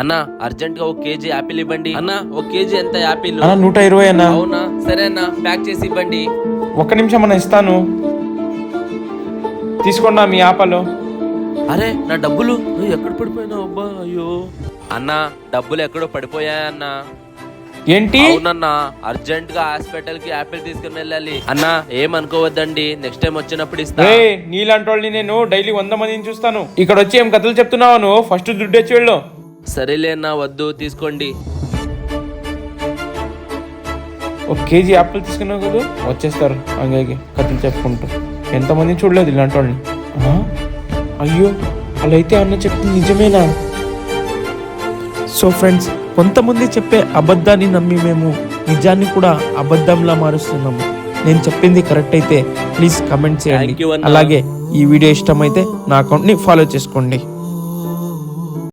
అన్న అర్జెంట్ గా 1 KG Apple ఇవ్వండి అన్న. 1 కేజీ ఎంత యాపిల్? 120 అన్న. అవునా, సరే అన్న, ప్యాక్ చేసి ఇవ్వండి. 1 నిమిషం అన్న, ఇస్తాను. తీసుకోండి మీ ఆపలు. అరే నా డబ్బులు ఎక్కడ పడిపోయినా? అబ్బా అయ్యో అన్న, డబ్బులు ఎక్కడో పడిపోయాయన్నా. ఏంటి? అవునన్నా, అర్జెంట్ గా హాస్పిటల్ కి యాపిల్ తీసుకుని వెళ్ళాలి అన్నా. ఏమనుకోవద్దండి, నెక్స్ట్ టైం వచ్చినప్పుడు ఇస్తా. నీలాంటి వాళ్ళని నేను డైలీ 100 మందిని చూస్తాను. ఇక్కడ వచ్చి ఏం కథలు చెప్తున్నావు నువ్వు? ఫస్ట్ దుడ్డు వచ్చి వెళ్ళు. సరేలే అన్నా, వద్దు, తీసుకోండి. 1 కేజీ యాపిల్ తీసుకున్నావు కదా, వచ్చేస్తారు అంగైకి కథలు చెప్పుకుంటూ. ఎంతమంది చూడలేదు ఇలాంటి వాళ్ళని. అయ్యో, అలా అయితే అన్న చెప్పింది నిజమేనా? సో ఫ్రెండ్స్, కొంతమంది చెప్పే అబద్ధాన్ని నమ్మి మేము నిజాన్ని కూడా అబద్ధంలా మారుస్తున్నాము. నేను చెప్పింది కరెక్ట్ అయితే ప్లీజ్ కమెంట్ చేయండి. అలాగే ఈ వీడియో ఇష్టమైతే నా అకౌంట్ని ఫాలో చేసుకోండి.